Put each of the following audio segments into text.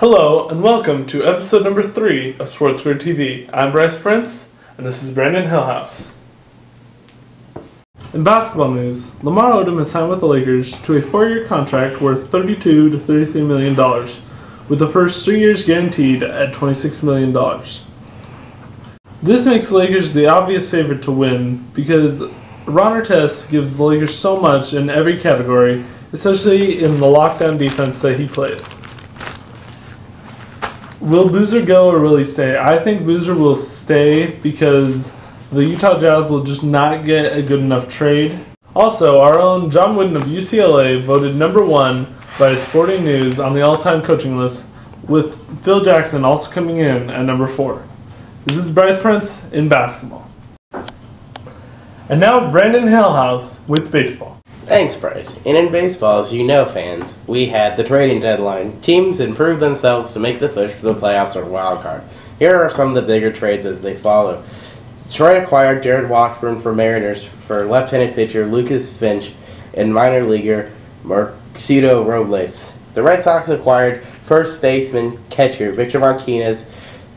Hello and welcome to episode number 3 of Sports Grid TV. I'm Bryce Prince and this is Brandon Hillhouse. In basketball news, Lamar Odom has signed with the Lakers to a 4-year contract worth $32 to $33 million, with the first 3 years guaranteed at $26 million. This makes the Lakers the obvious favorite to win because Ron Artest gives the Lakers so much in every category, especially in the lockdown defense that he plays. Will Boozer go or will he stay? I think Boozer will stay because the Utah Jazz will just not get a good enough trade. Also, our own John Wooden of UCLA voted number 1 by Sporting News on the all-time coaching list, with Phil Jackson also coming in at number 4. This is Bryce Prince in basketball. And now Brandon Hillhouse with baseball. Thanks, Bryce. And in baseball, as you know, fans, we had the trading deadline. Teams improved themselves to make the push for the playoffs or wild card. Here are some of the bigger trades as they follow. Detroit acquired Jared Washburn for Mariners for left-handed pitcher Lucas Finch and minor leaguer Marcito Robles. The Red Sox acquired first baseman catcher Victor Martinez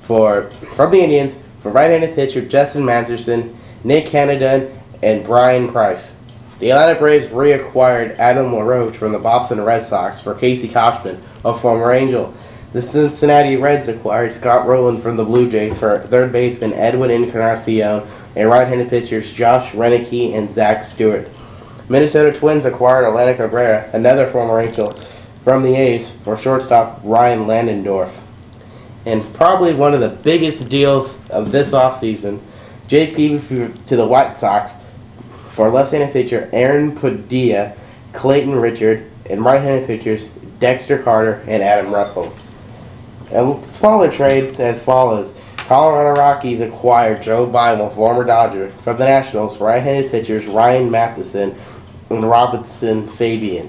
from the Indians for right-handed pitcher Justin Masterson, Nick Canada, and Brian Price. The Atlanta Braves reacquired Adam LaRoche from the Boston Red Sox for Casey Kochman, a former Angel. The Cincinnati Reds acquired Scott Rowland from the Blue Jays for third baseman Edwin Encarnacion and right-handed pitchers Josh Renicky and Zach Stewart. Minnesota Twins acquired Atlanta Cabrera, another former Angel, from the A's for shortstop Ryan Landendorf. And probably one of the biggest deals of this offseason, Jake Peavy to the White Sox for left-handed pitcher Aaron Padilla, Clayton Richard, and right-handed pitchers Dexter Carter and Adam Russell. And smaller trades as follows. Colorado Rockies acquired Joe Bimel, former Dodger, from the Nationals for right-handed pitchers Ryan Matheson and Robinson Fabian.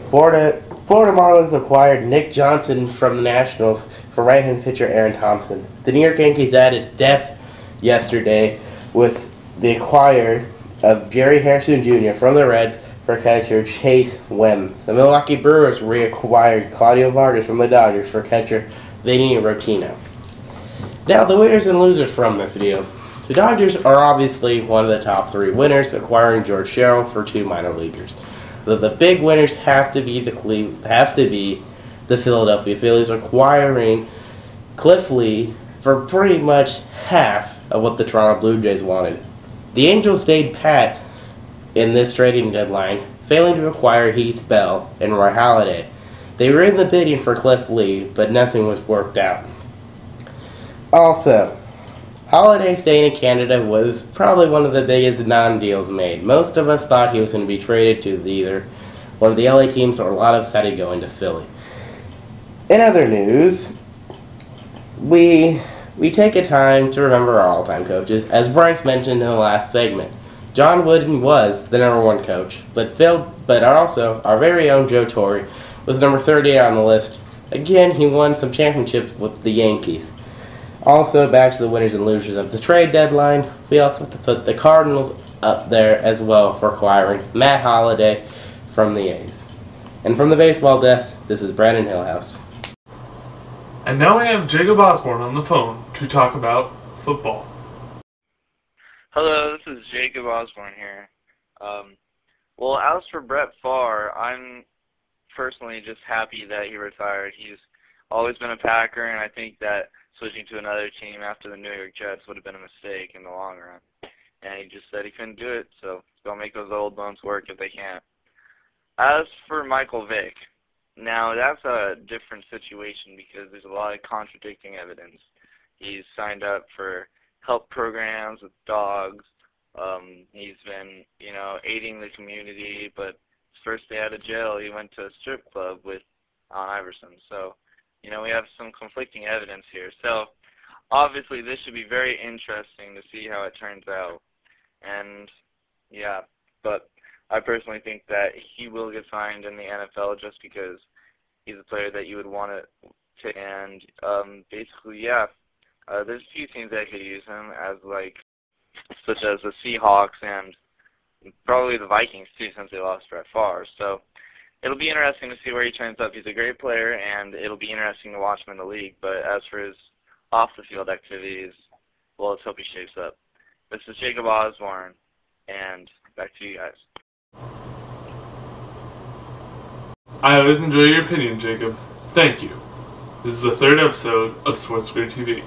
Florida Marlins acquired Nick Johnson from the Nationals for right-handed pitcher Aaron Thompson. The New York Yankees added depth yesterday with the acquire of Jerry Harrison Jr. from the Reds for catcher Chase Wems. The Milwaukee Brewers reacquired Claudio Vargas from the Dodgers for catcher Vinny Rotino. Now, the winners and losers from this deal. The Dodgers are obviously one of the top 3 winners, acquiring George Sherrill for 2 minor leaguers. The big winners have to be the Philadelphia Phillies, acquiring Cliff Lee for pretty much half of what the Toronto Blue Jays wanted. The Angels stayed pat in this trading deadline, failing to acquire Heath Bell and Roy Halladay. They were in the bidding for Cliff Lee, but nothing was worked out. Also, Halladay staying in Canada was probably one of the biggest non-deals made. Most of us thought he was going to be traded to either one of the LA teams or a lot of us had to go into Philly. In other news, we take a time to remember our all-time coaches. As Bryce mentioned in the last segment, John Wooden was the number 1 coach, but also our very own Joe Torre was number 38 on the list. Again, he won some championships with the Yankees. Also, back to the winners and losers of the trade deadline, we also have to put the Cardinals up there as well for acquiring Matt Holliday from the A's. And from the baseball desk, this is Brandon Hillhouse. And now we have Jacob Osborne on the phone to talk about football. Hello, this is Jacob Osborne here. Well, as for Brett Favre, I'm personally just happy that he retired. He's always been a Packer, and I think that switching to another team after the New York Jets would have been a mistake in the long run. And he just said he couldn't do it, so don't make those old bones work if they can't. As for Michael Vick, now that's a different situation because there's a lot of contradicting evidence. He's signed up for help programs with dogs. He's been, aiding the community, but his first day out of jail, he went to a strip club with Allen Iverson. So, we have some conflicting evidence here. So, obviously, this should be very interesting to see how it turns out. And, yeah, but I personally think that he will get signed in the NFL just because he's a player that you would want to. And basically, yeah, there's a few teams that could use him as, such as the Seahawks and probably the Vikings, too, since they lost Brett Favre. So it'll be interesting to see where he turns up. He's a great player, and it'll be interesting to watch him in the league. But as for his off-the-field activities, well, let's hope he shapes up. This is Jacob Osborne, and back to you guys. I always enjoy your opinion, Jacob. Thank you. This is the 3rd episode of Sports Grid TV.